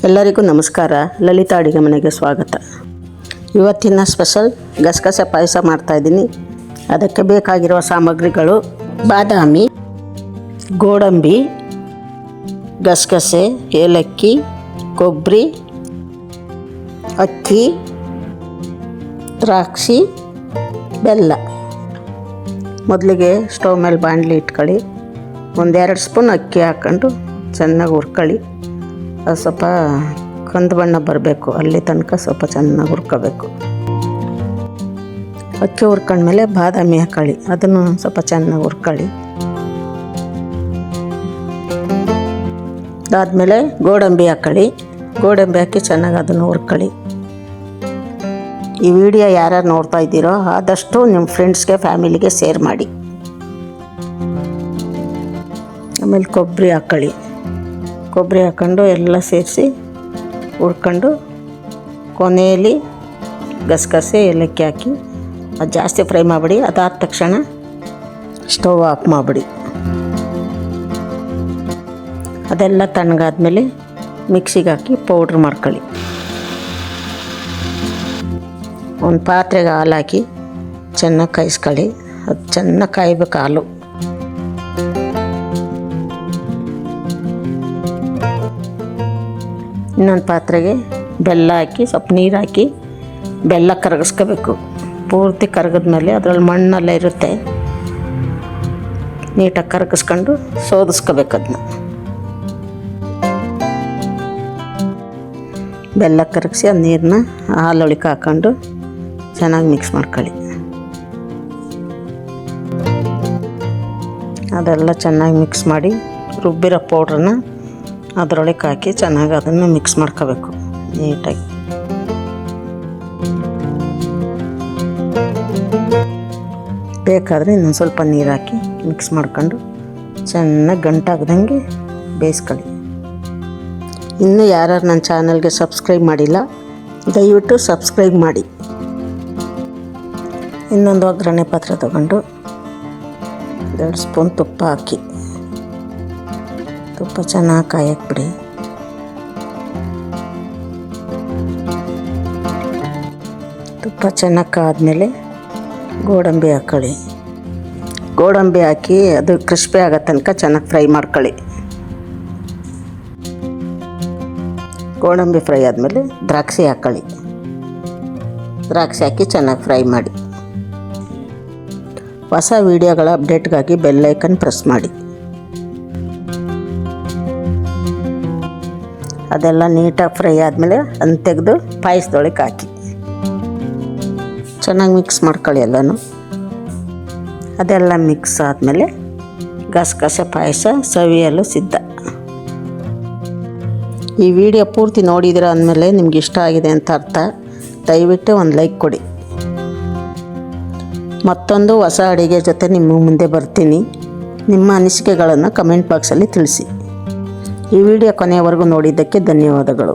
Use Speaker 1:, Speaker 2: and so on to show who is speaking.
Speaker 1: ಎಲ್ಲರಿಗೂ ನಮಸ್ಕಾರ. ಲಲಿತಾ ಅಡುಗೆ ಮನೆಗೆ ಸ್ವಾಗತ. ಇವತ್ತಿನ ಸ್ಪೆಷಲ್ ಗಸಗಸೆ ಪಾಯಸ ಮಾಡ್ತಾಯಿದ್ದೀನಿ. ಅದಕ್ಕೆ ಬೇಕಾಗಿರುವ ಸಾಮಗ್ರಿಗಳು: ಬಾದಾಮಿ, ಗೋಡಂಬಿ, ಗಸಗಸೆ, ಏಲಕ್ಕಿ, ಕೊಬ್ಬರಿ, ಅಕ್ಕಿ, ದ್ರಾಕ್ಷಿ, ಬೆಲ್ಲ. ಮೊದಲಿಗೆ ಸ್ಟವ್ ಮೇಲೆ ಬಾಣಲಿ ಇಟ್ಕೊಳ್ಳಿ. 1-2 ಸ್ಪೂನ್ ಅಕ್ಕಿ ಹಾಕ್ಕೊಂಡು ಚೆನ್ನಾಗಿ ಹುರ್ಕೊಳ್ಳಿ. ಅದು ಸ್ವಲ್ಪ ಕಂದು ಬಣ್ಣ ಬರಬೇಕು, ಅಲ್ಲಿ ತನಕ ಸ್ವಲ್ಪ ಚೆನ್ನಾಗಿ ಹುರ್ಕೋಬೇಕು. ಅಕ್ಕಿ ಹುರ್ಕೊಂಡ್ಮೇಲೆ ಬಾದಾಮಿ ಹಾಕೊಳ್ಳಿ, ಅದನ್ನು ಸ್ವಲ್ಪ ಚೆನ್ನಾಗಿ ಹುರ್ಕೊಳ್ಳಿ. ಅದಾದಮೇಲೆ ಗೋಡಂಬಿ ಹಾಕೊಳ್ಳಿ. ಗೋಡಂಬಿ ಹಾಕಿ ಚೆನ್ನಾಗಿ ಅದನ್ನು ಹುರ್ಕೊಳ್ಳಿ. ಈ ವಿಡಿಯೋ ಯಾರ್ಯಾರು ನೋಡ್ತಾ ಇದ್ದೀರೋ ಆದಷ್ಟು ನಿಮ್ಮ ಫ್ರೆಂಡ್ಸ್ಗೆ, ಫ್ಯಾಮಿಲಿಗೆ ಶೇರ್ ಮಾಡಿ. ಆಮೇಲೆ ಕೊಬ್ಬರಿ ಹಾಕೊಳ್ಳಿ. ಕೊಬ್ಬರಿ ಹಾಕ್ಕೊಂಡು ಎಲ್ಲ ಸೇರಿಸಿ ಹುರ್ಕೊಂಡು ಕೊನೆಯಲ್ಲಿ ಗಸಗಸೆ, ಏಲಕ್ಕಿ ಹಾಕಿ ಅದು ಜಾಸ್ತಿ ಫ್ರೈ ಮಾಡಿಬಿಡಿ. ಅದಾದ ತಕ್ಷಣ ಸ್ಟವ್ ಆಫ್ ಮಾಡಿಬಿಡಿ. ಅದೆಲ್ಲ ತಣ್ಣಗಾದ್ಮೇಲೆ ಮಿಕ್ಸಿಗೆ ಹಾಕಿ ಪೌಡ್ರ್ ಮಾಡ್ಕೊಳ್ಳಿ. ಒಂದು ಪಾತ್ರೆಗೆ ಹಾಲು ಹಾಕಿ ಚೆನ್ನಾಗಿ ಕಾಯಿಸ್ಕೊಳ್ಳಿ. ಅದು ಚೆನ್ನಾಗಿ ಕಾಯ್ಬೇಕು ಹಾಲು. ಇನ್ನೊಂದು ಪಾತ್ರೆಗೆ ಬೆಲ್ಲ ಹಾಕಿ ಸ್ವಲ್ಪ ನೀರು ಹಾಕಿ ಬೆಲ್ಲ ಕರಗಿಸ್ಕೋಬೇಕು. ಪೂರ್ತಿ ಕರಗಿದ್ಮೇಲೆ ಅದರಲ್ಲಿ ಮಣ್ಣೆಲ್ಲ ಇರುತ್ತೆ, ನೀಟಾಗಿ ಕರಗಿಸ್ಕೊಂಡು ಸೋದಿಸ್ಕೋಬೇಕು. ಅದನ್ನ ಬೆಲ್ಲ ಕರಗಿಸಿ ಅದು ನೀರನ್ನ ಹಾಲೊಳಿಕೆ ಹಾಕ್ಕೊಂಡು ಚೆನ್ನಾಗಿ ಮಿಕ್ಸ್ ಮಾಡ್ಕೊಳ್ಳಿ. ಅದೆಲ್ಲ ಚೆನ್ನಾಗಿ ಮಿಕ್ಸ್ ಮಾಡಿ ರುಬ್ಬಿರೋ ಪೌಡ್ರನ್ನ ಅದರೊಳಗೆ ಹಾಕಿ ಚೆನ್ನಾಗಿ ಅದನ್ನು ಮಿಕ್ಸ್ ಮಾಡ್ಕೋಬೇಕು ನೀಟಾಗಿ. ಬೇಕಾದರೆ ಇನ್ನೊಂದು ಸ್ವಲ್ಪ ನೀರು ಹಾಕಿ ಮಿಕ್ಸ್ ಮಾಡ್ಕೊಂಡು ಚೆನ್ನಾಗಿ ಗಂಟಾಗ್ದಂಗೆ ಬೇಯಿಸ್ಕೊಳ್ಳಿ. ಇನ್ನೂ ಯಾರ್ಯಾರು ನನ್ನ ಚಾನಲ್ಗೆ ಸಬ್ಸ್ಕ್ರೈಬ್ ಮಾಡಿಲ್ಲ, ದಯವಿಟ್ಟು ಸಬ್ಸ್ಕ್ರೈಬ್ ಮಾಡಿ. ಇನ್ನೊಂದು ಒಗ್ಗರಣೆ ಪಾತ್ರೆ ತಗೊಂಡು 2 ಸ್ಪೂನ್ ತುಪ್ಪ ಹಾಕಿ, ತುಪ್ಪ ಚೆನ್ನಾಗಿ ಕಾಯಕ್ಕೆ ಬಿಡಿ. ತುಪ್ಪ ಚೆನ್ನಾಗಿ ಕಾದ್ಮೇಲೆ ಗೋಡಂಬಿ ಹಾಕ್ಕೊಳ್ಳಿ. ಗೋಡಂಬಿ ಹಾಕಿ ಅದು ಕ್ರಿಸ್ಪಿ ಆಗೋ ತನಕ ಚೆನ್ನಾಗಿ ಫ್ರೈ ಮಾಡ್ಕೊಳ್ಳಿ. ಗೋಡಂಬಿ ಫ್ರೈ ಆದಮೇಲೆ ದ್ರಾಕ್ಷಿ ಹಾಕ್ಕೊಳ್ಳಿ. ದ್ರಾಕ್ಷಿ ಹಾಕಿ ಚೆನ್ನಾಗಿ ಫ್ರೈ ಮಾಡಿ. ಹೊಸ ವೀಡಿಯೋಗಳ ಅಪ್ಡೇಟ್ಗಾಗಿ ಬೆಲ್ ಐಕನ್ ಪ್ರೆಸ್ ಮಾಡಿ. ಅದೆಲ್ಲ ನೀಟಾಗಿ ಫ್ರೈ ಆದಮೇಲೆ ಅದನ್ನು ತೆಗೆದು ಪಾಯಸದೊಳಗೆ ಹಾಕಿ ಚೆನ್ನಾಗಿ ಮಿಕ್ಸ್ ಮಾಡ್ಕೊಳ್ಳಿ ಎಲ್ಲನೂ. ಅದೆಲ್ಲ ಮಿಕ್ಸ್ ಆದಮೇಲೆ ಗಸಗಸೆ ಪಾಯಸ ಸವಿಯಲು ಸಿದ್ಧ. ಈ ವಿಡಿಯೋ ಪೂರ್ತಿ ನೋಡಿದಿರ ಅಂದಮೇಲೆ ನಿಮ್ಗೆ ಇಷ್ಟ ಆಗಿದೆ ಅಂತ ಅರ್ಥ. ದಯವಿಟ್ಟು ಒಂದು ಲೈಕ್ ಕೊಡಿ. ಮತ್ತೊಂದು ಹೊಸ ಅಡುಗೆ ಜೊತೆ ನಿಮ್ಮ ಮುಂದೆ ಬರ್ತೀನಿ. ನಿಮ್ಮ ಅನಿಸಿಕೆಗಳನ್ನು ಕಮೆಂಟ್ ಬಾಕ್ಸಲ್ಲಿ ತಿಳಿಸಿ. ಈ ವಿಡಿಯೋ ಕೊನೆಯವರೆಗೂ ನೋಡಿದ್ದಕ್ಕೆ ಧನ್ಯವಾದಗಳು.